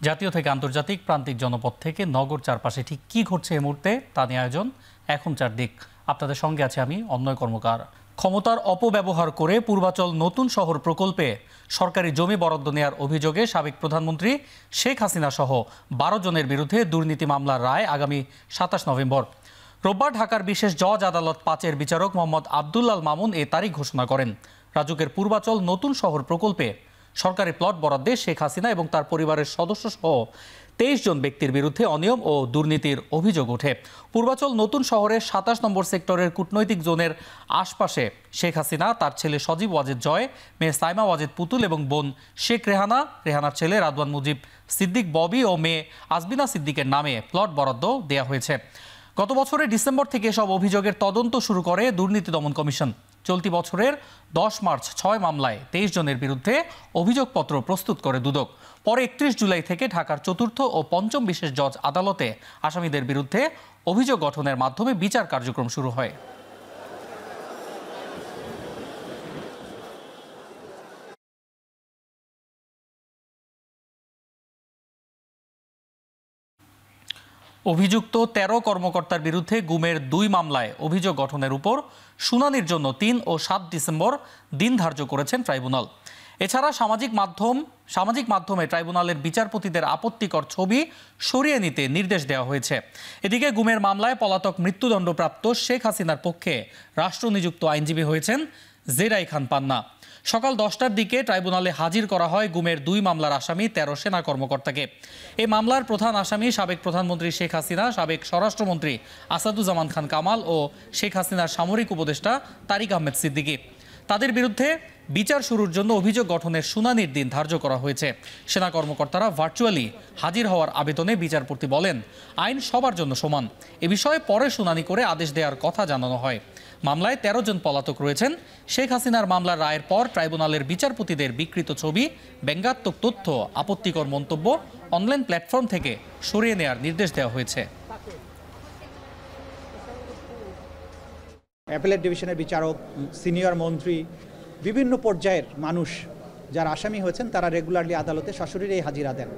জাতীয় থেকে আন্তর্জাতিক প্রান্তিক জনপদ থেকে নগর চারপাশে ঠিক কি ঘটছে এই মুহূর্তে তা নিয়ে আয়োজন এখন চারদিক। আপনাদের সঙ্গে আছে আমি অন্যয় কর্মকার। ক্ষমতার অপব্যবহার করে পূর্বাচল নতুন শহর প্রকল্পে সরকারি জমি বরাদ্দ নেওয়ার অভিযোগে সাবেক প্রধানমন্ত্রী শেখ হাসিনা সহ ১২ জনের বিরুদ্ধে দুর্নীতি মামলার রায় আগামী ২৭ নভেম্বর। রোববার ঢাকার বিশেষ জজ আদালত ৫-এর বিচারক মোহাম্মদ আব্দুল্লাল মামুন এ তারিখ ঘোষণা করেন। রাজুকের পূর্বাচল নতুন শহর প্রকল্পে সরকারি প্লট বরাদ্দে শেখ হাসিনা এবং তার পরিবারের সদস্য সহ ২৩ জন ব্যক্তির বিরুদ্ধে অনিয়ম ও দুর্নীতির অভিযোগ ওঠে। পূর্বাচল নতুন শহরের ২৭ নম্বর সেক্টরের কূটনৈতিক জোনের আশপাশে শেখ হাসিনা, তার ছেলে সজীব ওয়াজেদ জয়, মেয়ে সাইমা ওয়াজেদ পুতুল এবং বোন শেখ রেহানা, রেহানার ছেলে রাদওয়ান মুজিব সিদ্দিক ববি ও মেয়ে আজমিনা সিদ্দিকের নামে প্লট বরাদ্দ দেওয়া হয়েছে। গত বছরের ডিসেম্বর থেকে সব অভিযোগের তদন্ত শুরু করে দুর্নীতি দমন কমিশন। চলতি বছরের ১০ মার্চ ৬ মামলায় ২৩ জনের বিরুদ্ধে অভিযোগপত্র প্রস্তুত করে দুদক। পরে ৩১ জুলাই থেকে ঢাকার চতুর্থ ও পঞ্চম বিশেষ জজ আদালতে আসামিদের বিরুদ্ধে অভিযোগ গঠনের মাধ্যমে বিচার কার্যক্রম শুরু হয়। অভিযুক্ত ১৩ কর্মকর্তার বিরুদ্ধে গুমের ২ মামলায় অভিযোগ গঠনের উপর শুনানির জন্য ৩ ও ৭ ডিসেম্বর দিন ধার্য করেছেন ট্রাইব্যুনাল। এছাড়া সামাজিক মাধ্যমে ট্রাইব্যুনালের বিচারপতিদের আপত্তিকর ছবি সরিয়ে নিতে নির্দেশ দেওয়া হয়েছে। এদিকে গুমের মামলায় পলাতক মৃত্যুদণ্ডপ্রাপ্ত শেখ হাসিনার পক্ষে রাষ্ট্রনিযুক্ত আইনজীবী হয়েছেন জেরাই খান পান্না। সকাল ১০টার দিকে ট্রাইব্যুনালে হাজির করা হয় গুমের ২ মামলার আসামি ১৩ সেনা কর্মকর্তাকে। এই মামলার প্রধান আসামি সাবেক প্রধানমন্ত্রী শেখ হাসিনা, সাবেক স্বরাষ্ট্রমন্ত্রী আসাদুজ্জামান খান কামাল ও শেখ হাসিনার সামরিক উপদেষ্টা তারিক আহমেদ সিদ্দিকী। তাদের বিরুদ্ধে বিচার শুরুর জন্য অভিযোগ গঠনের শুনানির দিন ধার্য করা হয়েছে। সেনা কর্মকর্তারা ভার্চুয়ালি হাজির হওয়ার আবেদনে বিচারপতি বলেন, আইন সবার জন্য সমান। এ বিষয়ে পরে শুনানি করে আদেশ দেওয়ার কথা জানানো হয়। মামলায় ১৩ জন পলাতক রয়েছেন। শেখ হাসিনার মামলার রায়ের পর ট্রাইব্যুনালের বিচারপতিদের বিকৃত ছবি, ব্যঙ্গাত্মক তথ্য, আপত্তিকর মন্তব্য অনলাইন প্ল্যাটফর্ম থেকে সরিয়ে নেওয়ার নির্দেশ দেওয়া হয়েছে। অ্যাপেলেট ডিভিশনের বিচারক, সিনিয়র মন্ত্রী, বিভিন্ন পর্যায়ের মানুষ যারা আসামি হয়েছেন তারা রেগুলারলি আদালতে সশরীরে হাজিরা দেন।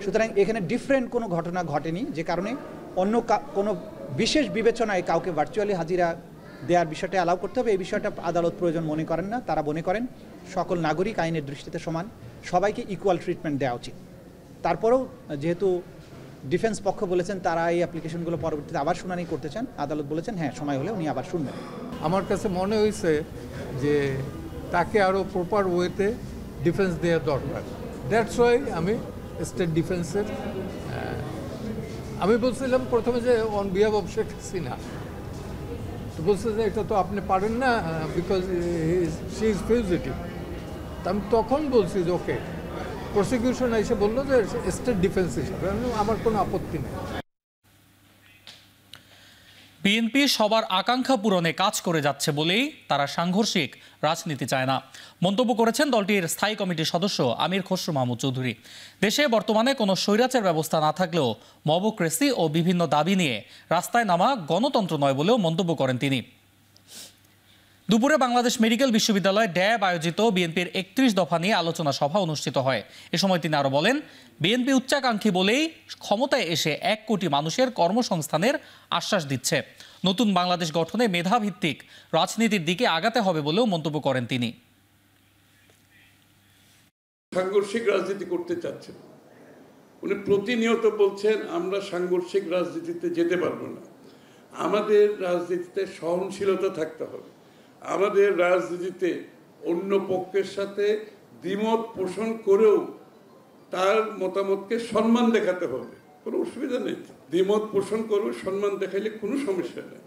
সুতরাং এখানে ডিফারেন্ট কোনো ঘটনা ঘটেনি, যে কারণে অন্য কোনো বিশেষ বিবেচনায় কাউকে ভার্চুয়ালি হাজিরা দেওয়ার বিষয়টা অ্যালাউ করতে হবে, এই বিষয়টা আদালত প্রয়োজন মনে করেন না। তারা মনে করেন সকল নাগরিক আইনের দৃষ্টিতে সমান, সবাইকে ইকুয়াল ট্রিটমেন্ট দেওয়া উচিত। তারপরেও যেহেতু ডিফেন্স পক্ষ বলেছেন তারা এই অ্যাপ্লিকেশনগুলো পরবর্তীতে আবার শুনানি করতে চান, আদালত বলেছেন হ্যাঁ সময় হলে উনি আবার শুনবেন। আমার কাছে মনে হয়েছে যে তাকে আরও প্রপার ওয়েতে ডিফেন্স দেওয়া দরকার। দ্যাটস ওয়াই আমি স্টেট ডিফেন্সের আমি বলছিলাম প্রথমে যে on behalf of Sheikh Hasina, তো বলছে যে এটা তো আপনি পারেন না বিকজ শি ইজ ফিউজিটিভ। আমি তখন বলছি যে ওকে, প্রসিকিউশন এসে বললো যে স্টেট ডিফেন্স হিসাবে আমার কোনো আপত্তি নেই। বিএনপি সবার আকাঙ্ক্ষা পূরণে কাজ করে যাচ্ছে বলেই তারা সাংঘর্ষিক রাজনীতি চায় না, মন্তব্য করেছেন দলটির স্থায়ী কমিটির সদস্য আমির খসরু মাহমুদ চৌধুরী। দেশে বর্তমানে কোনো স্বৈরাচার ব্যবস্থা না থাকলেও মবক্রেসি ও বিভিন্ন দাবি নিয়ে রাস্তায় নামা গণতন্ত্র নয় বলেও মন্তব্য করেন তিনি। দুপুরে বাংলাদেশ মেডিকেল বিশ্ববিদ্যালয় ড্যাব আয়োজিত বিএনপির ৩১ দফা নিয়ে আলোচনা সভা অনুষ্ঠিত হয়। এ সময় তিনি আরও বলেন, বিএনপি উচ্চাকাঙ্ক্ষী বলেই ক্ষমতায় এসে ১ কোটি মানুষের কর্মসংস্থানের আশ্বাস দিচ্ছে। নতুন বাংলাদেশ গঠনে মেধাভিত্তিক রাজনীতির দিকে আগাতে হবে বলেও মন্তব্য করেন তিনি। সাংঘর্ষিক রাজনীতি করতে চাচ্ছেন, উনি প্রতিনিয়ত বলছেন আমরা সাংঘর্ষিক রাজনীতিতে যেতে পারবো না। আমাদের রাজনীতিতে সহনশীলতা থাকতে হবে, আমাদের রাজনীতিতে অন্য পক্ষের সাথে দ্বিমত পোষণ করেও তার মতামতকে সম্মান দেখাতে হবে, কোনো অসুবিধা নেই। দ্বিমত পোষণ করবে, সম্মান দেখাইলে কোনো সমস্যা নেই।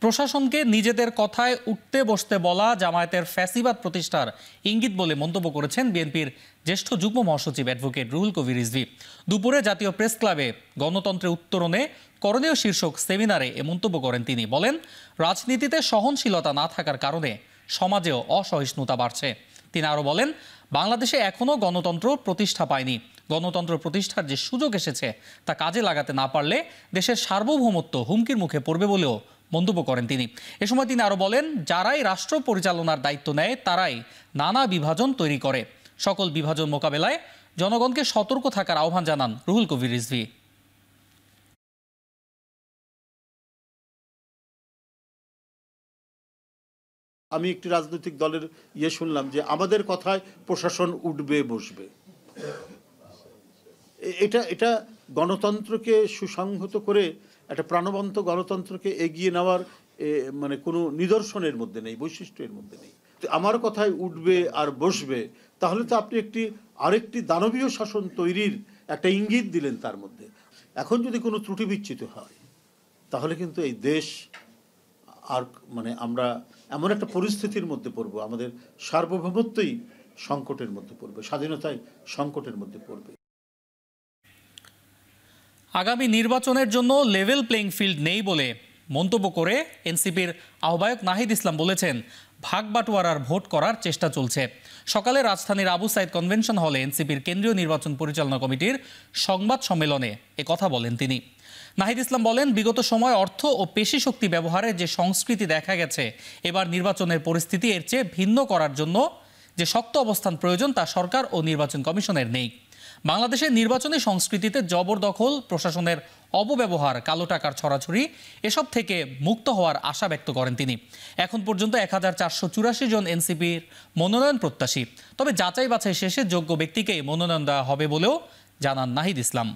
প্রশাসনকে নিজেদের কথায় উঠতে বসতে বলা জামায়াতের ফ্যাসিবাদ প্রতিষ্ঠার ইঙ্গিত বলে মন্তব্য করেছেন বিএনপির জ্যেষ্ঠ যুগ্ম মহাসচিব অ্যাডভোকেট রুহুল কবির রিজভী। দুপুরে জাতীয় প্রেস ক্লাবে গণতন্ত্রের উত্তরণে করণীয় শীর্ষক সেমিনারে এ মন্তব্য করেন তিনি। বলেন, রাজনীতিতে সহনশীলতা না থাকার কারণে সমাজেও অসহিষ্ণুতা বাড়ছে। তিনি আরও বলেন, বাংলাদেশে এখনও গণতন্ত্র প্রতিষ্ঠা পায়নি। গণতন্ত্র প্রতিষ্ঠার যে সুযোগ এসেছে তা কাজে লাগাতে না পারলে দেশের সার্বভৌমত্ব হুমকির মুখে পড়বে বলেও মন্তব্য করেন তিনি। এ সময় তিনি আরও বলেন, যারাই রাষ্ট্র পরিচালনার দায়িত্ব নেয় তারাই নানা বিভাজন তৈরি করে। সকল বিভাজন মোকাবেলায় জনগণকে সতর্ক থাকার আহ্বান জানান রুহুল কবির রিজভী। আমি একটি রাজনৈতিক দলের শুনলাম যে আমাদের কথায় প্রশাসন উঠবে বসবে। এটা গণতন্ত্রকে সুসংহত করে একটা প্রাণবন্ত গণতন্ত্রকে এগিয়ে নেওয়ার মানে কোনো নিদর্শনের মধ্যে নেই, বৈশিষ্ট্যের মধ্যে নেই। আমার কথায় উঠবে আর বসবে, তাহলে তো আপনি আরেকটি দানবীয় শাসন তৈরির একটা ইঙ্গিত দিলেন তার মধ্যে। এখন যদি কোনো ত্রুটি বিচ্যুত হয় তাহলে কিন্তু এই দেশ আর মানে আমরা এমন একটা পরিস্থিতির মধ্যে পড়ব, আমাদের সার্বভৌমত্বই সংকটের মধ্যে পড়বে, স্বাধীনতায় সংকটের মধ্যে পড়বে। আগামী নির্বাচনের জন্য লেভেল প্লেইং ফিল্ড নেই বলে মন্তব্য করে এনসিপির আহ্বায়ক নাহিদ ইসলাম বলেছেন, ভাগ বাটোয়ারার ভোট করার চেষ্টা চলছে। সকালে রাজধানীর আবু সাইদ কনভেনশন হলে এনসিপির কেন্দ্রীয় নির্বাচন পরিচালনা কমিটির সংবাদ সম্মেলনে কথা বলেন তিনি। নাহিদ ইসলাম বলেন, বিগত সময় অর্থ ও পেশি শক্তি ব্যবহারের যে সংস্কৃতি দেখা গেছে, এবার নির্বাচনের পরিস্থিতি এর চেয়ে ভিন্ন করার জন্য যে শক্ত অবস্থান প্রয়োজন তা সরকার ও নির্বাচন কমিশনের নেই। বাংলাদেশের নির্বাচনী সংস্কৃতিতে জবরদখল, প্রশাসনের অপব্যবহার, কালো টাকার ছড়াছড়ি এসব থেকে মুক্ত হওয়ার আশা ব্যক্ত করেন তিনি। এখন পর্যন্ত 1484 জন এনসিপির মনোনয়ন প্রত্যাশী, তবে যাচাই বাছাই শেষে যোগ্য ব্যক্তিকেই মনোনয়ন দেওয়া হবে বলেও জানান নাহিদ ইসলাম।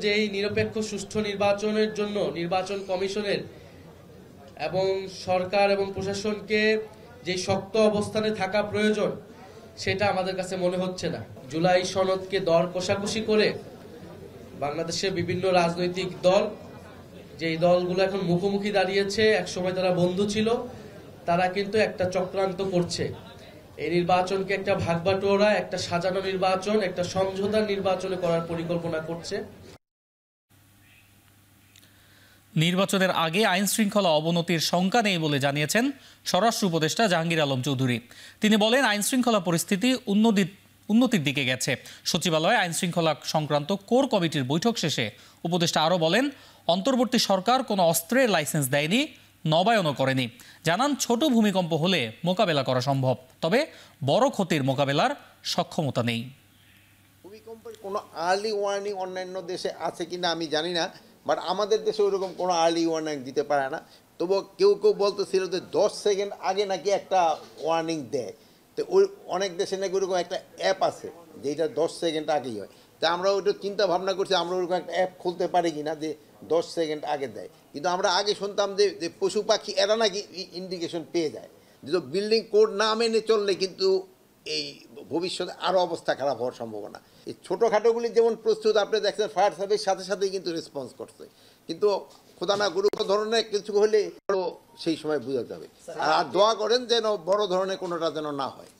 যে এই নিরপেক্ষ সুষ্ঠু নির্বাচনের জন্য নির্বাচন কমিশনের এবং সরকার এবং প্রশাসনকে যে শক্ত অবস্থানে থাকা প্রয়োজন সেটা আমাদের কাছে মনে হচ্ছে না। জুলাই সনদকে দর কষাকষি করে বাংলাদেশের বিভিন্ন রাজনৈতিক দল, যে দলগুলো এখন মুখোমুখি দাঁড়িয়েছে, একসময় তারা বন্ধু ছিল, তারা কিন্তু একটা চক্রান্ত করছে। এই নির্বাচনকে একটা ভাগবাটোয়ারা, একটা সাজানো নির্বাচন, একটা সমঝোতার নির্বাচনে করার পরিকল্পনা করছে। নির্বাচনের আগে আইন শৃঙ্খলা অবনতির শঙ্কা নেই বলে জানিয়েছেন স্বরাষ্ট্র উপদেষ্টা জাহাঙ্গীর আলম চৌধুরী। তিনি বলেন, আইন শৃঙ্খলা পরিস্থিতি উন্নতির দিকে গেছে। সচিবালয়ে আইন শৃঙ্খলা সংক্রান্ত কোর কমিটির বৈঠক শেষে উপদেষ্টা আরও বলেন, অন্তর্বর্তী সরকার কোনো অস্ত্রের লাইসেন্স দেয়নি, নবায়নও করেনি। জানান, ছোট ভূমিকম্প হলে মোকাবেলা করা সম্ভব, তবে বড় ক্ষতির মোকাবেলার সক্ষমতা নেই। ভূমিকম্পের কোনো আর্লি ওয়ার্নিং অন্যান্য দেশে আছে কিনা আমি জানি না, বাট আমাদের দেশে ওইরকম কোনো আর্লি ওয়ার্নিং দিতে পারে না। তবুও কেউ বলতেছিল যে 10 সেকেন্ড আগে নাকি একটা ওয়ার্নিং দেয়। তো ওই অনেক দেশে নাকি ওইরকম একটা অ্যাপ আছে যেটা 10 সেকেন্ড আগেই হয়। তা আমরা ওইটা চিন্তা ভাবনা করছি আমরা ওইরকম একটা অ্যাপ খুলতে পারি কিনা যে 10 সেকেন্ড আগে দেয়। কিন্তু আমরা আগে শুনতাম যে পশু পাখি এরা নাকি ইন্ডিকেশন পেয়ে যায়। যে বিল্ডিং কোড না মেনে চললে কিন্তু এই ভবিষ্যতে আরও অবস্থা খারাপ হওয়ার সম্ভাবনা। এই ছোটোখাটোগুলি যেমন প্রস্তুত, আপনি দেখছেন ফায়ার সার্ভিস সাথে সাথেই কিন্তু রেসপন্স করছে, কিন্তু খোদা না গুরু ধরনের কিছু হলে সেই সময় বোঝা যাবে। আর দোয়া করেন যেন বড় ধরনের কোনোটা যেন না হয়।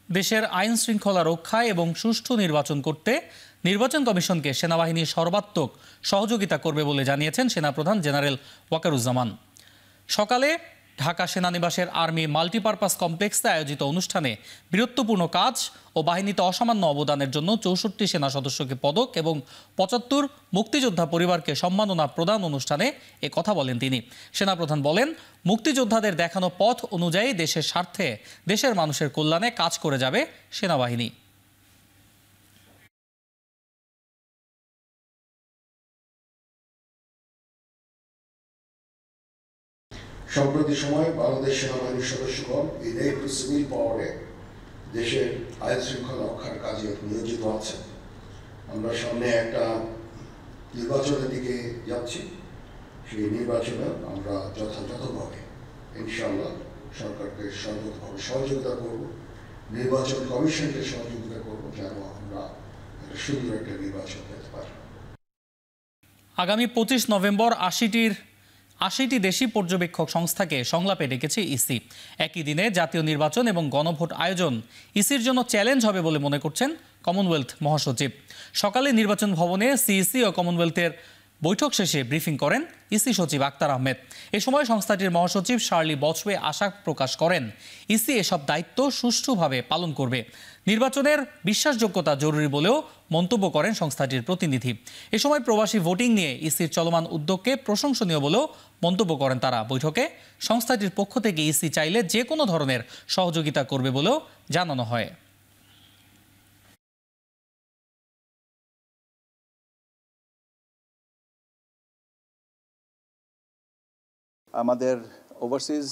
দেশের আইন শৃঙ্খলা রক্ষায় এবং সুষ্ঠু নির্বাচন করতে নির্বাচন কমিশনকে সেনাবাহিনী সর্বাত্মক সহযোগিতা করবে বলে জানিয়েছেন সেনাপ্রধান জেনারেল ওয়াকারুজ্জামান। সকালে ঢাকা সেনানিবাসের আর্মি মাল্টিপারপাস কমপ্লেক্সে আয়োজিত অনুষ্ঠানে বীরত্বপূর্ণ কাজ ও বাহিনীতে অসামান্য অবদানের জন্য 64 সেনা সদস্যকে পদক এবং 75 মুক্তিযোদ্ধা পরিবারকে সম্মাননা প্রদান অনুষ্ঠানে কথা বলেন তিনি। সেনাপ্রধান বলেন, মুক্তিযোদ্ধাদের দেখানো পথ অনুযায়ী দেশের স্বার্থে, দেশের মানুষের কল্যাণে কাজ করে যাবে সেনাবাহিনী। সম্প্রতি সময় বাংলাদেশ সেনাবাহিনীর সদস্যগণ এই নেভি সিভিল পাওয়ারে দেশের আইন শৃঙ্খলা রক্ষার কাজে নিয়োজিত আছেন। আমরা সামনে একটা নির্বাচনের দিকে যাচ্ছি, সেই নির্বাচনে আমরা যথাযথভাবে ইনশাআল্লাহ সরকারকে সর্বতভাবে সহযোগিতা করব, নির্বাচন কমিশনকে সহযোগিতা করব, যেন আমরা সুন্দর একটা নির্বাচন পেতে পারি। আগামী 25 নভেম্বর 80টি দেশি পর্যবেক্ষক সংস্থাকে সংলাপে ডেকেছে ইসি। একই দিনে জাতীয় নির্বাচন এবং গণভোট আয়োজন ইসির জন্য চ্যালেঞ্জ হবে বলে মনে করছেন কমনওয়েলথ মহাসচিব। সকালে নির্বাচন ভবনে সিইসি ও কমনওয়েলথের বৈঠক শেষে ব্রিফিং করেন ইসি সচিব আক্তার আহমেদ। এ সময় সংস্থাটির মহাসচিব শার্লি বচওয়ে আশা প্রকাশ করেন ইসি এসব দায়িত্ব সুষ্ঠুভাবে পালন করবে। নির্বাচনের বিশ্বাসযোগ্যতা জরুরি বলেও মন্তব্য করেন সংস্থাটির প্রতিনিধি। এ সময় প্রবাসী ভোটিং নিয়ে ইসির চলমান উদ্যোগকে প্রশংসনীয় বলেও মন্তব্য করেন তারা। বৈঠকে সংস্থাটির পক্ষ থেকে ইসি চাইলে যে কোনো ধরনের সহযোগিতা করবে বলেও জানানো হয়। আমাদের ওভারসিজ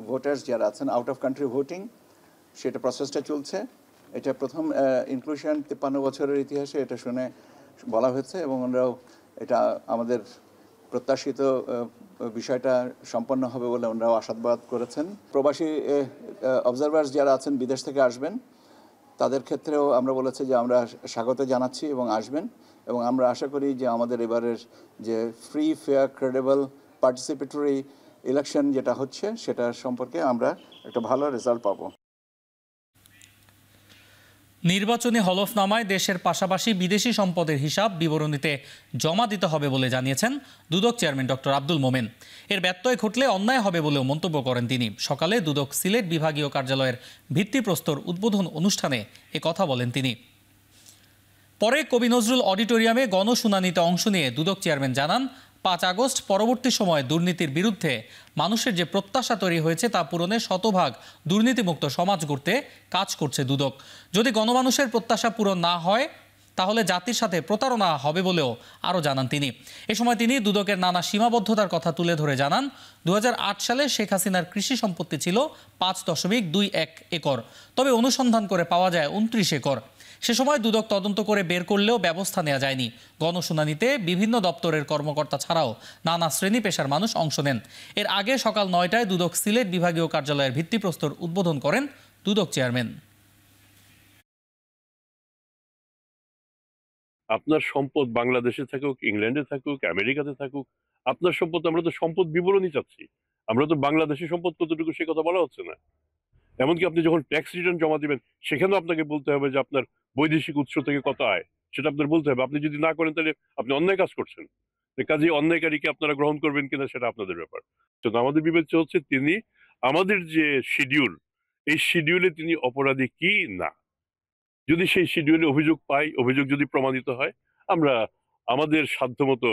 ভোটার্স যারা আছেন, আউট অফ কান্ট্রি ভোটিং, সেটা প্রসেসটা চলছে। এটা প্রথম ইনক্লুশন 53 বছরের ইতিহাসে এটা শুনে বলা হয়েছে এবং ওনারাও এটা আমাদের প্রত্যাশিত বিষয়টা সম্পন্ন হবে বলে ওনারাও আশাবাদ করেছেন। প্রবাসী অবজারভার্স যারা আছেন বিদেশ থেকে আসবেন, তাদের ক্ষেত্রেও আমরা বলেছি যে আমরা স্বাগত জানাচ্ছি এবং আসবেন, এবং আমরা আশা করি যে আমাদের এবারের যে free, fair, credible, participatory election যেটা হচ্ছে সেটা সম্পর্কে আমরা একটা ভালো রেজাল্ট পাবো। নির্বাচনী হলফনামায় দেশের পাশাপাশি বিদেশি সম্পদের হিসাব বিবরণীতে জমা দিতে হবে বলে জানিয়েছেন দুদক চেয়ারম্যান ডক্টর আব্দুল মোমেন। এর ব্যত্যয় ঘটলে অন্যায় হবে বলেও মন্তব্য করেন তিনি। সকালে দুদক সিলেট বিভাগীয় কার্যালয়ের ভিত্তিপ্রস্তর উদ্বোধন অনুষ্ঠানে কথা বলেন তিনি। পরে কবি নজরুল অডিটোরিয়ামে গণশুনানিতে অংশ নিয়ে দুদক চেয়ারম্যান জানান, 5 আগস্ট পরবর্তী সময়ে দুর্নীতির বিরুদ্ধে মানুষের যে প্রত্যাশা তৈরি হয়েছে তা পূরণে শতভাগ দুর্নীতিমুক্ত সমাজ গড়তে কাজ করছে দুদক। যদি গণমানুষের প্রত্যাশা পূরণ না হয় তাহলে জাতির সাথে প্রতারণা হবে বলেও আরও জানান তিনি। এ সময় তিনি দুদকের নানা সীমাবদ্ধতার কথা তুলে ধরে জানান, 2008 সালে শেখ হাসিনার কৃষি সম্পত্তি ছিল 5.21 একর, তবে অনুসন্ধান করে পাওয়া যায় 29 একর। সে সময় দুদক তদন্ত করে বের করলেও ব্যবস্থা নেওয়া যায়নি। গণশুনানিতে বিভিন্ন দপ্তরের কর্মকর্তা ছাড়াও নানা শ্রেণী পেশার মানুষ অংশ নেন। এর আগে সকাল 9টায় দুদক সিলেট বিভাগীয় কার্যালয়ের ভিত্তিপ্রস্তর উদ্বোধন করেন দুদক চেয়ারম্যান। আপনার সম্পদ বাংলাদেশে থাকুক, ইংল্যান্ডে থাকুক, আমেরিকাতে থাকুক, আপনার সম্পদ, আমরা তো সম্পদ বিবরণী চাচ্ছি। আমরা তো বাংলাদেশি সম্পদ কতটুকু সে কথা বলা হচ্ছে না। এমনকি আপনি যখন ট্যাক্স রিটার্ন জমা দিবেন সেখানেও আপনাকে বলতে হবে যে আপনার বৈদেশিক উৎস থেকে কত আয়, সেটা আপনার বলতে হবে। আপনি যদি না করেন তাহলে আপনি অন্যায় কাজ করছেন। কাজে অন্যায়কারীকে আপনারা গ্রহণ করবেন কিনা সেটা আপনাদের ব্যাপার। তো আমাদের বিবেচ্য হচ্ছে তিনি আমাদের যে শিডিউল, এই শিডিউলে তিনি অপরাধী কি না। যদি সেই শিডিউলে অভিযোগ পাই, অভিযোগ যদি প্রমাণিত হয়, আমরা আমাদের সাধ্যমতো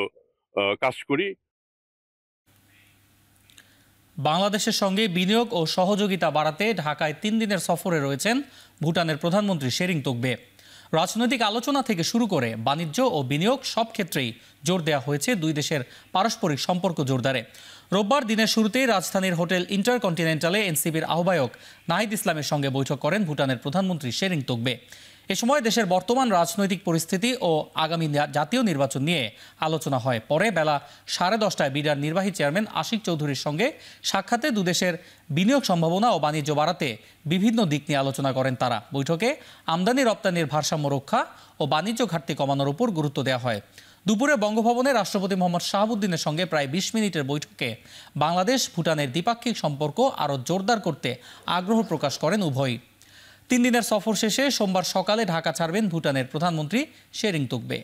কাজ করি। বাংলাদেশের সঙ্গে বিনিয়োগ ও সহযোগিতা বাড়াতে ঢাকায় 3 দিনের সফরে রয়েছেন ভুটানের প্রধানমন্ত্রী শেরিং তোগবে। রাজনৈতিক আলোচনা থেকে শুরু করে বাণিজ্য ও বিনিয়োগ সব ক্ষেত্রেই জোর দেওয়া হয়েছে দুই দেশের পারস্পরিক সম্পর্ক জোরদারে। রোববার দিনের শুরুতেই রাজধানীর হোটেল ইন্টারকন্টিনেন্টালে এনসিবির আহ্বায়ক নাহিদ ইসলামের সঙ্গে বৈঠক করেন ভুটানের প্রধানমন্ত্রী শেরিং তোগবে। এ সময় দেশের বর্তমান রাজনৈতিক পরিস্থিতি ও আগামী জাতীয় নির্বাচন নিয়ে আলোচনা হয়। পরে বেলা 10:30টায় বিডার নির্বাহী চেয়ারম্যান আশিক চৌধুরীর সঙ্গে সাক্ষাতে দুদেশের বিনিয়োগ সম্ভাবনা ও বাণিজ্য বাড়াতে বিভিন্ন দিক নিয়ে আলোচনা করেন তারা। বৈঠকে আমদানি রপ্তানির ভারসাম্য রক্ষা ও বাণিজ্য ঘাটতি কমানোর উপর গুরুত্ব দেওয়া হয়। দুপুরে বঙ্গভবনে রাষ্ট্রপতি মোহাম্মদ শাহাবুদ্দিনের সঙ্গে প্রায় 20 মিনিটের বৈঠকে বাংলাদেশ ভুটানের দ্বিপাক্ষিক সম্পর্ক আরও জোরদার করতে আগ্রহ প্রকাশ করেন উভয়ই। 3 দিনের সফর শেষে সোমবার সকালে ঢাকা ছাড়বেন ভুটানের প্রধানমন্ত্রী শেরিং তোগবে।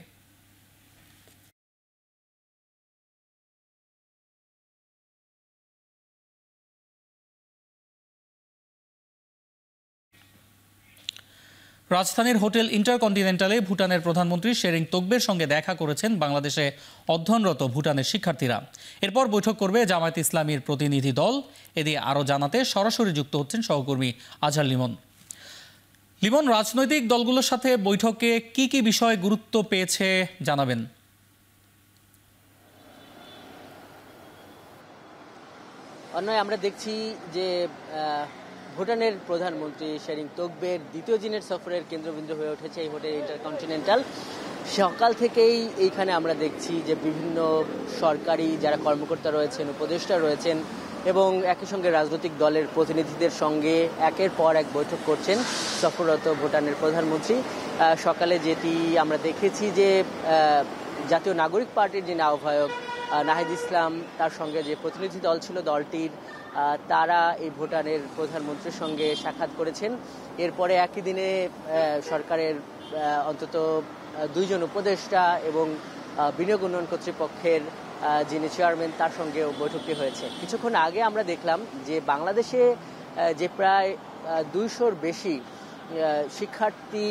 রাজধানীর হোটেল ইন্টারকন্টিনেন্টালে ভুটানের প্রধানমন্ত্রী শেরিং তোগবের সঙ্গে দেখা করেছেন বাংলাদেশে অধ্যয়নরত ভুটানের শিক্ষার্থীরা। এরপর বৈঠক করবে জামায়াত ইসলামীর প্রতিনিধি দল। এদিকে আরও জানাতে সরাসরি যুক্ত হচ্ছেন সহকর্মী আজহার লিমন। লিমন, রাজনৈতিক দলগুলোর সাথে বৈঠকে কি কি বিষয় গুরুত্ব পেয়েছে জানাবেন। অন্যয় আমরা দেখছি যে ভুটানের প্রধানমন্ত্রী শেরিং তোগবের দ্বিতীয় দিনের সফরের কেন্দ্রবিন্দু হয়ে উঠেছে এই হোটেল ইন্টারকন্টিনেন্টাল। সকাল থেকেই এইখানে আমরা দেখছি যে বিভিন্ন সরকারি যারা কর্মকর্তা রয়েছেন, উপদেষ্টা রয়েছেন এবং একই সঙ্গে রাজনৈতিক দলের প্রতিনিধিদের সঙ্গে একের পর এক বৈঠক করছেন সফররত ভুটানের প্রধানমন্ত্রী। সকালে যেটি আমরা দেখেছি যে জাতীয় নাগরিক পার্টির যিনি আহ্বায়ক নাহিদ ইসলাম, তার সঙ্গে যে প্রতিনিধি দল ছিল দলটির, তারা এই ভুটানের প্রধানমন্ত্রীর সঙ্গে সাক্ষাৎ করেছেন। এরপরে একই দিনে সরকারের অন্তত 2 জন উপদেষ্টা এবং বিনিয়োগ উন্নয়ন কর্তৃপক্ষের যিনি চেয়ারম্যান তার সঙ্গেও বৈঠকটি হয়েছে। কিছুক্ষণ আগে আমরা দেখলাম যে বাংলাদেশে যে প্রায় 200-র বেশি শিক্ষার্থী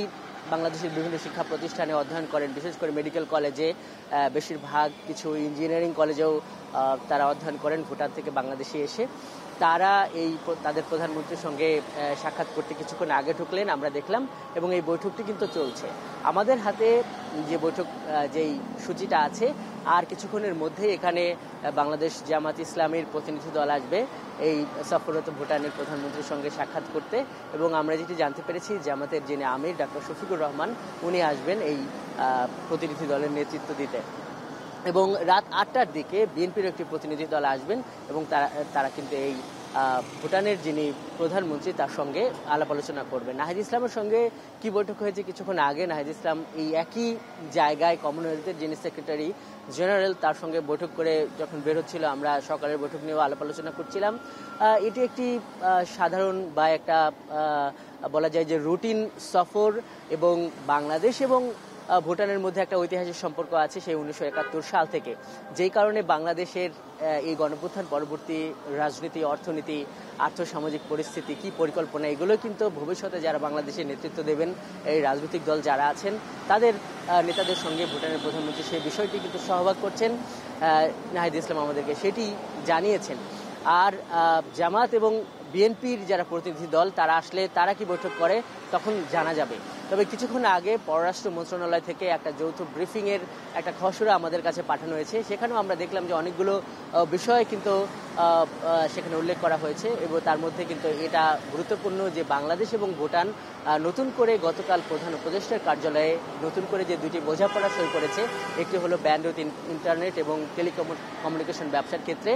বাংলাদেশের বিভিন্ন শিক্ষা প্রতিষ্ঠানে অধ্যয়ন করেন, বিশেষ করে মেডিকেল কলেজে, বেশিরভাগ কিছু ইঞ্জিনিয়ারিং কলেজেও তারা অধ্যয়ন করেন ভুটান থেকে বাংলাদেশে এসে। তারা তাদের প্রধানমন্ত্রীর সঙ্গে সাক্ষাৎ করতে কিছুক্ষণ আগে ঢুকলেন, আমরা দেখলাম, এবং এই বৈঠকটি কিন্তু চলছে। আমাদের হাতে যে বৈঠক যেই সূচিটা আছে, আর কিছুক্ষণের মধ্যেই এখানে বাংলাদেশ জামাত ইসলামীর প্রতিনিধি দল আসবে এই সফররত ভুটানের প্রধানমন্ত্রীর সঙ্গে সাক্ষাৎ করতে, এবং আমরা যেটি জানতে পেরেছি জামাতের যিনি আমির ডক্টর শফিকুর রহমান উনি আসবেন এই প্রতিনিধি দলের নেতৃত্ব দিতে। এবং রাত 8টার দিকে বিএনপির একটি প্রতিনিধি দল আসবেন এবং তারা কিন্তু এই ভুটানের যিনি প্রধানমন্ত্রী তার সঙ্গে আলাপ আলোচনা করবেন। নাহিদ ইসলামের সঙ্গে কি বৈঠক হয়েছে কিছুক্ষণ আগে, নাহিদ ইসলাম এই একই জায়গায় কমনওয়েলথের যিনি সেক্রেটারি জেনারেল তার সঙ্গে বৈঠক করে যখন বের হচ্ছিল, আমরা সকালের বৈঠক নিয়েও আলাপ আলোচনা করছিলাম। এটি একটি সাধারণ বা একটা বলা যায় যে রুটিন সফর, এবং বাংলাদেশ এবং ভুটানের মধ্যে একটা ঐতিহাসিক সম্পর্ক আছে সেই 1971 সাল থেকে, যেই কারণে বাংলাদেশের এই গণঅভ্যুত্থান পরবর্তী রাজনীতি, অর্থনীতি, আর্থসামাজিক পরিস্থিতি, কি পরিকল্পনা, এগুলো কিন্তু ভবিষ্যতে যারা বাংলাদেশের নেতৃত্ব দেবেন, এই রাজনৈতিক দল যারা আছেন তাদের নেতাদের সঙ্গে ভুটানের প্রধানমন্ত্রী সেই বিষয়টি কিন্তু সহবাগ করছেন। নাহিদ ইসলাম আমাদেরকে সেটি জানিয়েছেন। আর জামাত এবং বিএনপির যারা প্রতিনিধি দল তারা আসলে তারা কি বৈঠক করে তখন জানা যাবে। তবে কিছুক্ষণ আগে পররাষ্ট্র মন্ত্রণালয় থেকে একটা যৌথ ব্রিফিংয়ের একটা খসড়া আমাদের কাছে পাঠানো হয়েছে। সেখানেও আমরা দেখলাম যে অনেকগুলো বিষয় কিন্তু সেখানে উল্লেখ করা হয়েছে, এবং তার মধ্যে কিন্তু এটা গুরুত্বপূর্ণ যে বাংলাদেশ এবং ভুটান নতুন করে গতকাল প্রধান উপদেষ্টার কার্যালয়ে নতুন করে যে দুটি বোঝাপড়া সই করেছে, একটি হলো ব্যান্ডউইথ ইন্টারনেট এবং টেলিকমিউনিকেশন ব্যবসার ক্ষেত্রে,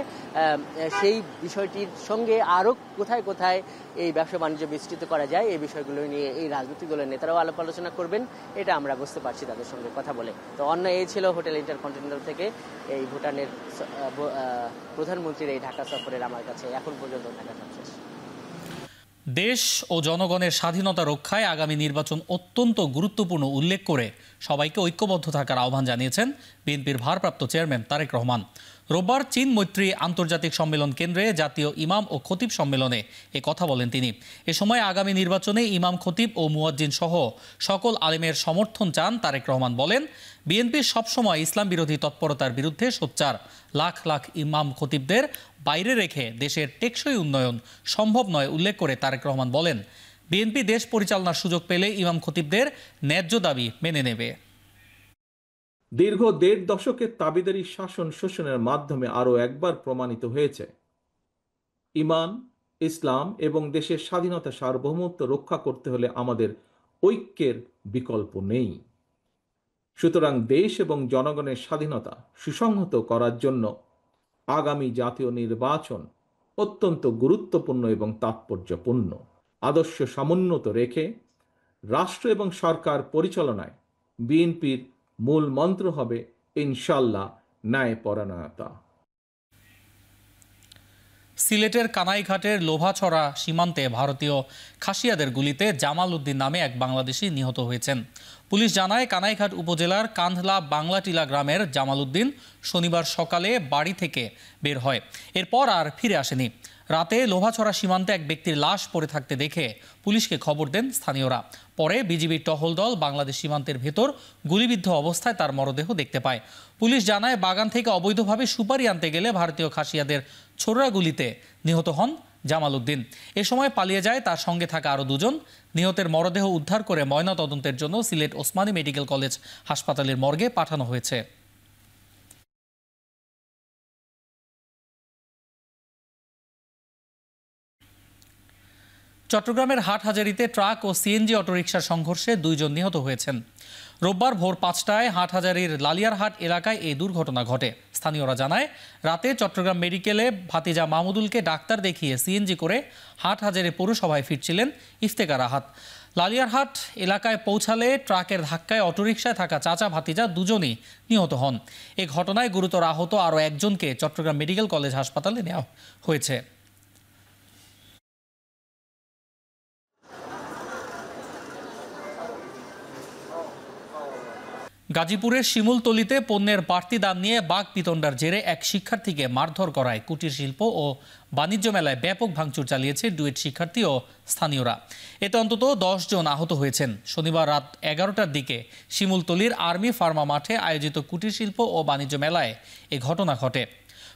সেই বিষয়টির সঙ্গে আরও কোথায় কোথায় এই ব্যবসা বাণিজ্য বিস্তৃত করা যায় এই বিষয়গুলো নিয়ে এই রাজনৈতিক দলের নেতারাও আলাপ আলোচনা করবেন, এটা আমরা বুঝতে পারছি তাদের সঙ্গে কথা বলে। তো অন্য এই ছিল হোটেল ইন্টারকন্টিনেন্টাল থেকে এই ভুটানের প্রধানমন্ত্রীর এই ঢাকা সফরের আমার কাছে এখন পর্যন্ত থাকা সবশেষ। দেশ ও জনগণের স্বাধীনতা রক্ষায় আগামী নির্বাচন অত্যন্ত গুরুত্বপূর্ণ উল্লেখ করে সবাইকে ঐক্যবদ্ধ থাকার আহ্বান জানিয়েছেন বিএনপির ভারপ্রাপ্ত চেয়ারম্যান তারেক রহমান। রোববার চীন মৈত্রী আন্তর্জাতিক সম্মেলন কেন্দ্রে জাতীয় ইমাম ও খতিব সম্মেলনে এ কথা বলেন তিনি। এ সময় আগামী নির্বাচনে ইমাম, খতিব ও মুয়াজ্জিন সহ সকল আলেমের সমর্থন চান তারেক রহমান। বলেন, বিএনপি সবসময় ইসলাম বিরোধী তৎপরতার বিরুদ্ধে সোচ্চার। লাখ লাখ ইমাম, খতিবদের বাইরে রেখে দেশের টেকসই উন্নয়ন সম্ভব নয় উল্লেখ করে তারেক রহমান বলেন, বিএনপি দেশ পরিচালনার সুযোগ পেলে ইমাম, খতিবদের ন্যায্য দাবি মেনে নেবে। দীর্ঘ 1.5 দশকের তাবেদারি শাসন শোষণের মাধ্যমে আরও একবার প্রমাণিত হয়েছে, ঈমান, ইসলাম এবং দেশের স্বাধীনতা সার্বভৌমত্ব রক্ষা করতে হলে আমাদের ঐক্যের বিকল্প নেই। সুতরাং দেশ এবং জনগণের স্বাধীনতা সুসংহত করার জন্য আগামী জাতীয় নির্বাচন অত্যন্ত গুরুত্বপূর্ণ এবং তাৎপর্যপূর্ণ। আদর্শ সমুন্নত রেখে রাষ্ট্র এবং সরকার পরিচালনায় বিএনপির মূল মন্ত্র হবে ইনশাল্লাহ ন্যায়পরায়ণতা। সিলেটের কানাইঘাটের লোভাছড়া সীমান্তে ভারতীয় খাসিয়াদের গুলিতে জামাল উদ্দিন নামে এক বাংলাদেশি নিহত হয়েছেন। পুলিশ জানায়, কানাইঘাট উপজেলার কান্ধলা বাংলাটিলা গ্রামের জামাল উদ্দিন শনিবার সকালে বাড়ি থেকে বের হয়, এরপর আর ফিরে আসেনি। রাতে লোভাছড়া সীমান্তে এক ব্যক্তির লাশ পড়ে থাকতে দেখে পুলিশকে খবর দেন স্থানীয়রা। পরে বিজিবির টহল দল বাংলাদেশ সীমান্তের ভেতর গুলিবিদ্ধ অবস্থায় তার মরদেহ দেখতে পায়। পুলিশ জানায়, বাগান থেকে অবৈধভাবে সুপারি আনতে গেলে ভারতীয় খাসিয়াদের ছোড়া গুলিতে নিহত হন জামাল উদ্দিন। এ সময় পালিয়ে যায় তার সঙ্গে থাকা আরও দুজন। নিহতের মরদেহ উদ্ধার করে ময়নাতদন্তের জন্য সিলেট ওসমানী মেডিকেল কলেজ হাসপাতালের মর্গে পাঠানো হয়েছে। চট্টগ্রামের হাটহাজারীতে ট্রাক ও সিএনজি অটোরিকশার সংঘর্ষে 2 জন নিহত হয়েছেন। রোববার ভোর 5টায় হাটহাজারীর লালিয়ারহাট এলাকায় এই দুর্ঘটনা ঘটে। স্থানীয়রা জানায়, রাতে চট্টগ্রাম মেডিকেলে ভাতিজা মাহমুদুলকে ডাক্তার দেখিয়ে সিএনজি করে হাটহাজারী পৌরসভায় ফিরছিলেন ইফতেকার আহাত। লালিয়ারহাট এলাকায় পৌঁছালে ট্রাকের ধাক্কায় অটোরিকশায় থাকা চাচা ভাতিজা দুজনই নিহত হন। এ ঘটনায় গুরুতর আহত আরও একজনকে চট্টগ্রাম মেডিকেল কলেজ হাসপাতালে নেওয়া হয়েছে। গাজীপুরের শিমুলতলিতে পণ্যের বাড়তি দাম নিয়ে বাকবিতণ্ডার জেরে এক শিক্ষার্থীকে মারধর করায় কুটির শিল্প ও বাণিজ্য মেলায় ব্যাপক ভাঙচুর চালিয়েছে ডুয়েট শিক্ষার্থী ও স্থানীয়রা। এতে অন্তত 10 জন আহত হয়েছেন। শনিবার রাত 11টার দিকে শিমুলতলির আর্মি ফার্মা মাঠে আয়োজিত কুটির শিল্প ও বাণিজ্য মেলায় এ ঘটনা ঘটে।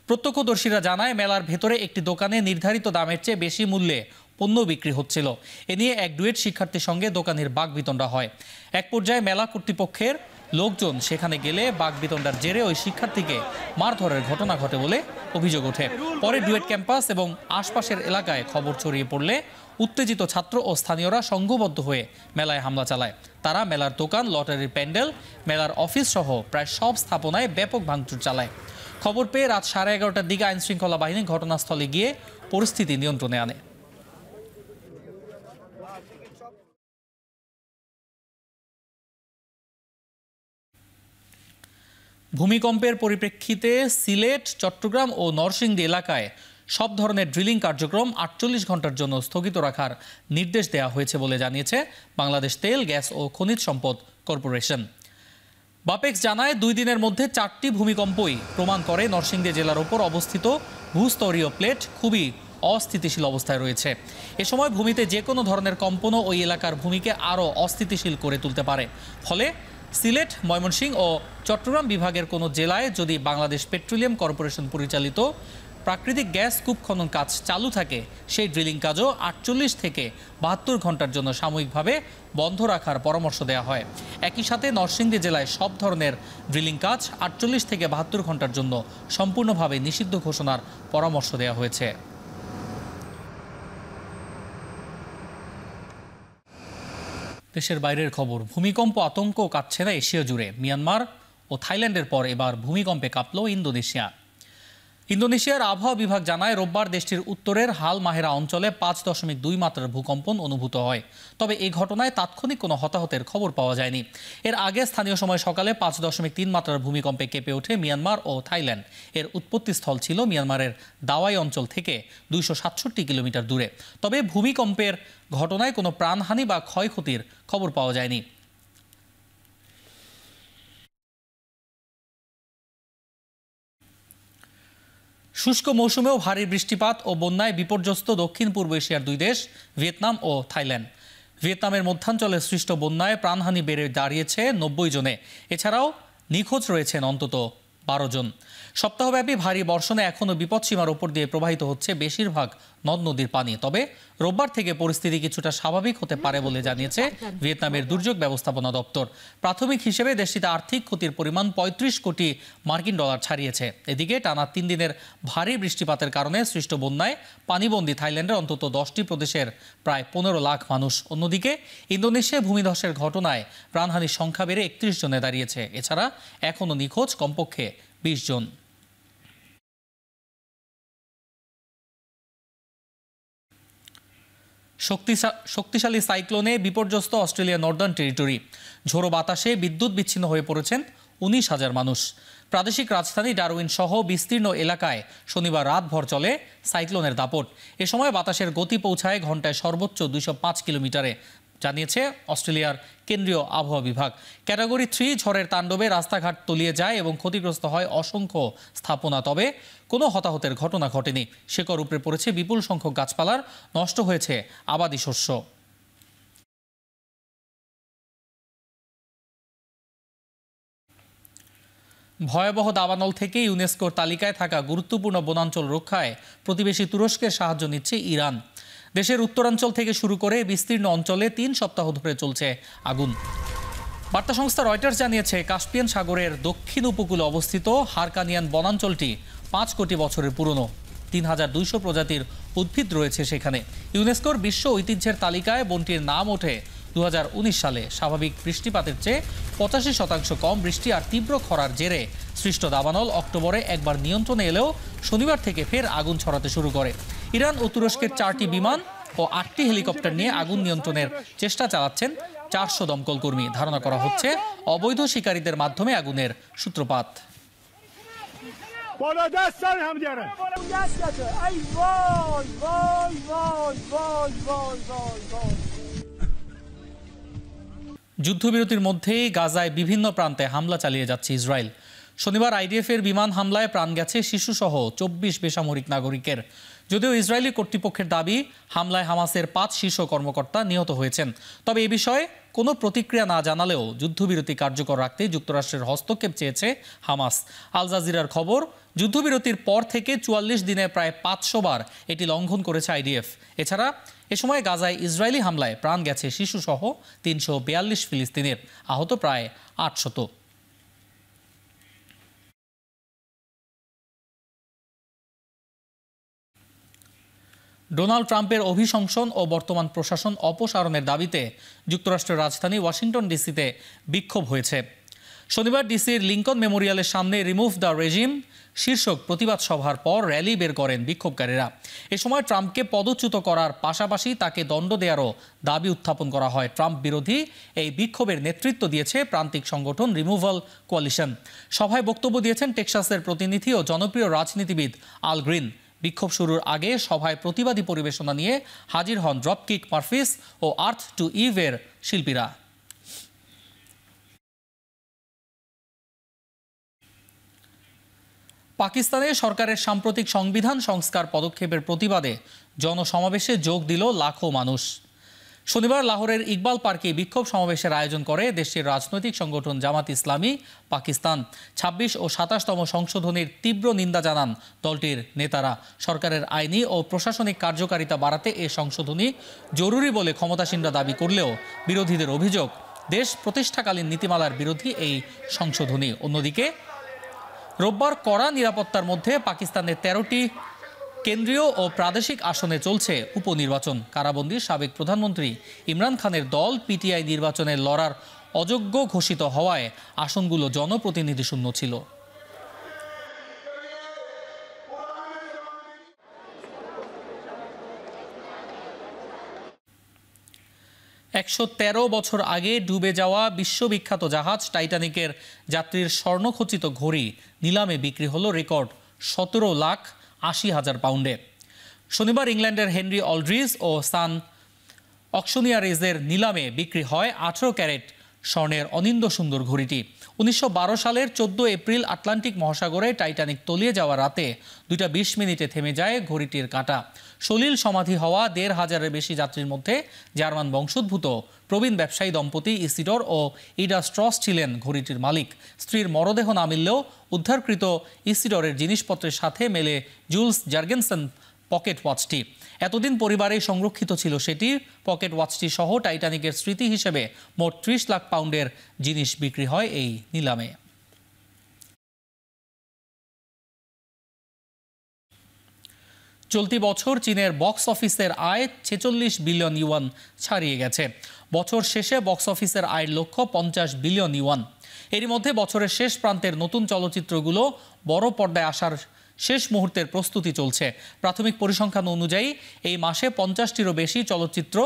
প্রত্যক্ষদর্শীরা জানায়, মেলার ভেতরে একটি দোকানে নির্ধারিত দামের চেয়ে বেশি মূল্যে পণ্য বিক্রি হচ্ছিল। এ নিয়ে এক ডুয়েট শিক্ষার্থীর সঙ্গে দোকানের বাকবিতণ্ডা হয়। এক পর্যায়ে মেলা কর্তৃপক্ষের লোকজন সেখানে গেলে বাকবিতণ্ডার জেরে ওই শিক্ষার্থীকে মারধরের ঘটনা ঘটে বলে অভিযোগ ওঠে। পরে ডুয়েট ক্যাম্পাস এবং আশপাশের এলাকায় খবর ছড়িয়ে পড়লে উত্তেজিত ছাত্র ও স্থানীয়রা সংঘবদ্ধ হয়ে মেলায় হামলা চালায়। তারা মেলার দোকান, লটারির প্যান্ডেল, মেলার অফিস সহ প্রায় সব স্থাপনায় ব্যাপক ভাঙচুর চালায়। খবর পেয়ে রাত 11:30টার দিকে আইনশৃঙ্খলা বাহিনী ঘটনাস্থলে গিয়ে পরিস্থিতি নিয়ন্ত্রণে আনে। ভূমিকম্পের পরিপ্রেক্ষিতে সিলেট, চট্টগ্রাম ও নরসিংদী এলাকায় সব ধরনের ড্রিলিং কার্যক্রম 48 ঘন্টার জন্য স্থগিত রাখার নির্দেশ দেওয়া হয়েছে বলে জানিয়েছে বাংলাদেশ তেল, গ্যাস ও খনিজ সম্পদ কর্পোরেশন। বাপেক্স জানায়, 2 দিনের মধ্যে 4টি ভূমিকম্পই প্রমাণ করে নরসিংদী জেলার ওপর অবস্থিত ভূস্তরীয় প্লেট খুবই অস্থিতিশীল অবস্থায় রয়েছে। এ সময় ভূমিতে যে কোনো ধরনের কম্পনও ওই এলাকার ভূমিকে আরও অস্থিতিশীল করে তুলতে পারে। ফলে সিলেট, ময়মনসিংহ ও চট্টগ্রাম বিভাগের কোনো জেলায় যদি বাংলাদেশ পেট্রোলিয়াম কর্পোরেশন পরিচালিত প্রাকৃতিক গ্যাস কূপ খনন কাজ চালু থাকে, সেই ড্রিলিং কাজও 48 থেকে 72 ঘন্টার জন্য সাময়িকভাবে বন্ধ রাখার পরামর্শ দেওয়া হয়। একই সাথে নরসিংদী জেলায় সব ধরনের ড্রিলিং কাজ 48 থেকে 72 ঘন্টার জন্য সম্পূর্ণভাবে নিষিদ্ধ ঘোষণার পরামর্শ দেওয়া হয়েছে। দেশের বাইরের খবর। ভূমিকম্প আতঙ্ক কাটছে না এশিয়া জুড়ে। মিয়ানমার ও থাইল্যান্ডের পর এবার ভূমিকম্পে কাঁপল ইন্দোনেশিয়া। ইন্দোনেশিয়ার আবহাওয়া বিভাগ জানায়, রোববার দেশটির উত্তরের হালমাহেরা অঞ্চলে 5.2 মাত্রার ভূকম্পন অনুভূত হয়। তবে এই ঘটনায় তাৎক্ষণিক কোনো হতাহতের খবর পাওয়া যায়নি। এর আগে স্থানীয় সময় সকালে 5.3 মাত্রার ভূমিকম্পে কেঁপে ওঠে মিয়ানমার ও থাইল্যান্ড। এর উৎপত্তিস্থল ছিল মিয়ানমারের দাওয়াই অঞ্চল থেকে 267 কিলোমিটার দূরে। তবে ভূমিকম্পের ঘটনায় কোনো প্রাণহানি বা ক্ষয়ক্ষতির খবর পাওয়া যায়নি। শুষ্ক মৌসুমেও ভারী বৃষ্টিপাত ও বন্যায় বিপর্যস্ত দক্ষিণ পূর্ব এশিয়ার 2 দেশ ভিয়েতনাম ও থাইল্যান্ড। ভিয়েতনামের মধ্যাঞ্চলে সৃষ্ট বন্যায় প্রাণহানি বেড়ে দাঁড়িয়েছে 90 জনে। এছাড়াও নিখোঁজ রয়েছেন অন্তত 12 জন। সপ্তাহব্যাপী ভারী বর্ষণে এখনও বিপদসীমার ওপর দিয়ে প্রবাহিত হচ্ছে বেশিরভাগ নদ নদীর পানি। তবে রোববার থেকে পরিস্থিতি কিছুটা স্বাভাবিক হতে পারে বলে জানিয়েছে ভিয়েতনামের দুর্যোগ ব্যবস্থাপনা দপ্তর। প্রাথমিক হিসেবে দেশটিতে আর্থিক ক্ষতির পরিমাণ 35 কোটি মার্কিন ডলার ছাড়িয়েছে। এদিকে টানা 3 দিনের ভারী বৃষ্টিপাতের কারণে সৃষ্ট বন্যায় পানিবন্দী থাইল্যান্ডের অন্তত 10টি প্রদেশের প্রায় 15 লাখ মানুষ। অন্যদিকে ইন্দোনেশিয়ায় ভূমিধসের ঘটনায় প্রাণহানির সংখ্যা বেড়ে 31 জনে দাঁড়িয়েছে। এছাড়া এখনও নিখোঁজ কমপক্ষে 20 জন। শক্তিশালী সাইক্লোনে বিপর্যস্ত অস্ট্রেলিয়া নর্দার্ন টেরিটরি। ঝোড়ো বাতাসে বিদ্যুৎ বিচ্ছিন্ন হয়ে পড়েছেন 19,000 মানুষ। প্রাদেশিক রাজধানী ডারউইন সহ বিস্তীর্ণ এলাকায় শনিবার রাতভর চলে সাইক্লোনের দাপট। এ সময় বাতাসের গতি পৌঁছায় ঘন্টায় সর্বোচ্চ 205 কিলোমিটারে, জানিয়েছে অস্ট্রেলিয়ার কেন্দ্রীয় আবহাওয়া বিভাগ। ক্যাটাগরি 3 ঝড়ের তাণ্ডবে রাস্তাঘাট তলিয়ে যায় এবং ক্ষতিগ্রস্ত হয় অসংখ্য স্থাপনা। তবে কোনো হতাহতের ঘটনা ঘটেনি। শেকড় উপড়ে পড়েছে বিপুল সংখ্যক গাছপালার, নষ্ট হয়েছে আবাদি শস্য। ভয়াবহ দাবানল থেকে ইউনেস্কোর তালিকায় থাকা গুরুত্বপূর্ণ বনাঞ্চল রক্ষায় প্রতিবেশী তুরস্কের সাহায্য নিচ্ছে ইরান। দেশের উত্তরাঞ্চল থেকে শুরু করে বিস্তীর্ণ অঞ্চলে 3 সপ্তাহ ধরে চলছে আগুন। বার্তা সংস্থা রয়টার্স জানিয়েছে, কাস্পিয়ান সাগরের দক্ষিণ উপকূলে অবস্থিত হারকানিয়ান বনাঞ্চলটি 5 কোটি বছরের পুরনো। 3200 প্রজাতির উদ্ভিদ রয়েছে সেখানে। ইউনেস্কোর বিশ্ব ঐতিহ্যের তালিকায় বনটির নাম ওঠে 2019 সালে। স্বাভাবিক বৃষ্টিপাতের চেয়ে 85% কম বৃষ্টি আর তীব্র খরার জেরে সৃষ্ট দাবানল অক্টোবরে একবার নিয়ন্ত্রণে এলেও শনিবার থেকে ফের আগুন ছড়াতে শুরু করে। ইরান ও তুরস্কের 4টি বিমান ও 8টি হেলিকপ্টার নিয়ে আগুন নিয়ন্ত্রণের চেষ্টা চালাচ্ছেন 400 দমকল কর্মী। ধারণা করা হচ্ছে অবৈধ শিকারীদের মাধ্যমে আগুনের সূত্রপাত। যুদ্ধবিরতির মধ্যেই গাজায় বিভিন্ন প্রান্তে হামলা চালিয়ে যাচ্ছে ইসরায়েল। শনিবার আইডিএফের বিমান হামলায় প্রাণ গেছে শিশুসহ 24 বেসামরিক নাগরিকের। যদিও ইসরায়েলি কর্তৃপক্ষের দাবি, হামলায় হামাসের 5 শীর্ষ কর্মকর্তা নিহত হয়েছেন। তবে এ বিষয়ে কোনো প্রতিক্রিয়া না জানালেও যুদ্ধবিরতি কার্যকর রাখতে যুক্তরাষ্ট্রের হস্তক্ষেপ চেয়েছে হামাস। আল জাজিরার খবর, যুদ্ধবিরতির পর থেকে 44 দিনে প্রায় 500 বার এটি লঙ্ঘন করেছে আইডিএফ। এছাড়া এ সময় গাজায় ইসরায়েলি হামলায় প্রাণ গেছে শিশুসহ 342 ফিলিস্তিনের, আহত প্রায় 800। ডোনাল্ড ট্রাম্পের অভিশংসন ও বর্তমান প্রশাসন অপসারণের দাবিতে যুক্তরাষ্ট্রের রাজধানী ওয়াশিংটন ডিসিতে বিক্ষোভ হয়েছে। শনিবার ডিসির লিঙ্কন মেমোরিয়ালের সামনে রিমুভ দ্য রেজিম শীর্ষক প্রতিবাদ সভার পর র্যালি বের করেন বিক্ষোভকারীরা। এ সময় ট্রাম্পকে পদচ্যুত করার পাশাপাশি তাকে দণ্ড দেওয়ারও দাবি উত্থাপন করা হয়। ট্রাম্প বিরোধী এই বিক্ষোভের নেতৃত্ব দিয়েছে প্রান্তিক সংগঠন রিমুভাল কোয়ালিশন। সভায় বক্তব্য দিয়েছেন টেক্সাসের প্রতিনিধি ও জনপ্রিয় রাজনীতিবিদ আল গ্রিন। বিক্ষোভ শুরুর আগে সভায় প্রতিবাদী পরিবেশনা নিয়ে হাজির হন ড্রপকিক মারফিস ও আর্থ টু ইভের শিল্পীরা। পাকিস্তানে সরকারের সাম্প্রতিক সংবিধান সংস্কার পদক্ষেপের প্রতিবাদে জনসমাবেশে যোগ দিল লাখো মানুষ। শনিবার লাহোরের ইকবাল পার্কে বিক্ষোভ সমাবেশের আয়োজন করে দেশটির রাজনৈতিক সংগঠন জামাত ইসলামী পাকিস্তান। 26 ও 27তম সংশোধনীর তীব্র নিন্দা জানান দলটির নেতারা। সরকারের আইনি ও প্রশাসনিক কার্যকারিতা বাড়াতে এ সংশোধনী জরুরি বলে ক্ষমতাসীনরা দাবি করলেও বিরোধীদের অভিযোগ, দেশ প্রতিষ্ঠাকালীন নীতিমালার বিরোধী এই সংশোধনী। অন্যদিকে রোববার কড়া নিরাপত্তার মধ্যে পাকিস্তানের 13টি কেন্দ্রীয় ও প্রাদেশিক আসনে চলছে উপনির্বাচন। কারাবন্দী সাবেক প্রধানমন্ত্রী ইমরান খানের দল পিটিআই নির্বাচনে লড়ার অযোগ্য ঘোষিত হওয়ায় আসনগুলো জনপ্রতিনিধি শূন্য ছিল। 113 বছর আগে ডুবে যাওয়া বিশ্ববিখ্যাত জাহাজ টাইটানিকের যাত্রীর স্বর্ণখচিত ঘড়ি নিলামে বিক্রি হলো রেকর্ড 17,80,000 পাউন্ডে। শনিবার ইংল্যান্ডের হেনরি অলড্রিজ ও সান অকশনিয়ারিজের নিলামে বিক্রি হয় 18 ক্যারেট স্বর্ণের অনিন্দ সুন্দর ঘড়িটি। 1912 সালের 14 এপ্রিল আটলান্টিক মহাসাগরে টাইটানিক তলিয়ে যাওয়া রাতে 2:20 মিনিটে থেমে যায় ঘড়িটির কাঁটা। সলিল সমাধি হওয়া 1,500-এর বেশি যাত্রীর মধ্যে জার্মান বংশোদ্ভূত প্রবীণ ব্যবসায়ী দম্পতি ইসিডর ও ইডা স্ট্রস ছিলেন ঘড়িটির মালিক। স্ত্রীর মরদেহ না মিললেও উদ্ধারকৃত ইসিডরের জিনিসপত্রের সাথে মেলে জুলস জার্গেনসেন পকেট ওয়াচটি। এতদিন পরিবারে সংরক্ষিত ছিল সেটি। পকেট ওয়াচটি সহ টাইটানিকের স্মৃতি হিসেবে মোট 30 লাখ পাউন্ডের জিনিস বিক্রি হয় এই নিলামে। চলতি বছর চীনের বক্স অফিসের আয় 46 বিলিয়ন ইউয়ান ছাড়িয়ে গেছে। বছর শেষে বক্স অফিসের আয়ের লক্ষ্য 50 বিলিয়ন ইউয়ান। এরই মধ্যে বছরের শেষ প্রান্তের নতুন চলচ্চিত্রগুলো বড় পর্দায় আসার শেষ মুহূর্তের প্রস্তুতি চলছে। প্রাথমিক পরিসংখ্যান অনুযায়ী এই মাসে 50টিরও বেশি চলচ্চিত্র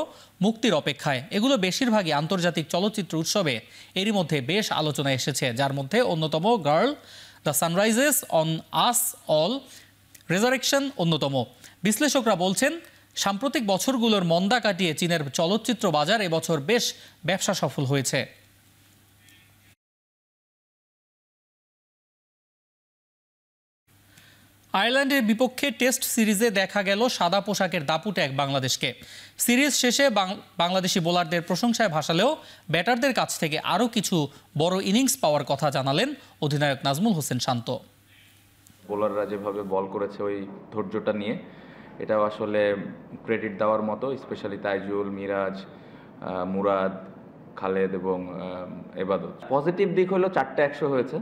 মুক্তির অপেক্ষায়। এগুলো বেশিরভাগই আন্তর্জাতিক চলচ্চিত্র উৎসবে এরই মধ্যে বেশ আলোচনায় এসেছে, যার মধ্যে অন্যতম girl, the সানরাইজেস on us all, resurrection অন্যতম। বিশ্লেষকরা বলছেন, সাম্প্রতিক বছরগুলোর মন্দা কাটিয়ে চীনের চলচ্চিত্র বাজার এবছর বেশ ব্যবসা সফল হয়েছে। আয়ারল্যান্ডের বিপক্ষে টেস্ট সিরিজে দেখা গেল সাদা পোশাকের দাপুটে এক বাংলাদেশকে। সিরিজ শেষে বাংলাদেশি বোলারদের প্রশংসায় ভাসালেও ব্যাটারদের কাছ থেকে আরও কিছু বড় ইনিংস পাওয়ার কথা জানালেন অধিনায়ক নাজমুল হোসেন শান্ত। বোলাররা যেভাবে বল করেছে ওই ধৈর্যটা নিয়ে, এটাও আসলে ক্রেডিট দেওয়ার মতো, স্পেশালি তাইজুল, মিরাজ, মুরাদ, খালেদ এবং এবাদত। পজিটিভ দিক হলো 4টা 100 হয়েছে।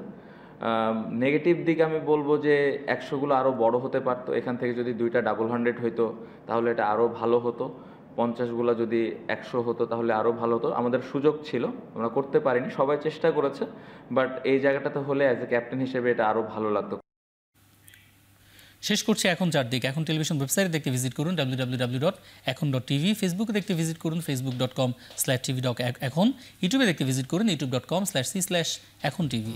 নেগেটিভ দিক আমি বলবো যে 100গুলো আরও বড় হতে পারতো। এখান থেকে যদি 2টা ডাবল 100 হইতো তাহলে এটা আরও ভালো হতো। 50গুলো যদি 100 হতো তাহলে আরও ভালো হতো। আমাদের সুযোগ ছিল, আমরা করতে পারিনি। সবাই চেষ্টা করেছে, বাট এই জায়গাটাতে হলে অ্যাজ এ ক্যাপ্টেন হিসেবে এটা আরও ভালো লাগতো। শেষ করছি এখন চারদিক। এখন টেলিভিশন ওয়েবসাইটে দেখতে ভিজিট করুন www.ekhon.tv, ফেসবুকে দেখতে ভিজিট করুন facebook.com/tv.ekhon, ইউটিউবে দেখতে ভিজিট করুন youtube.com/c/ekhon tv।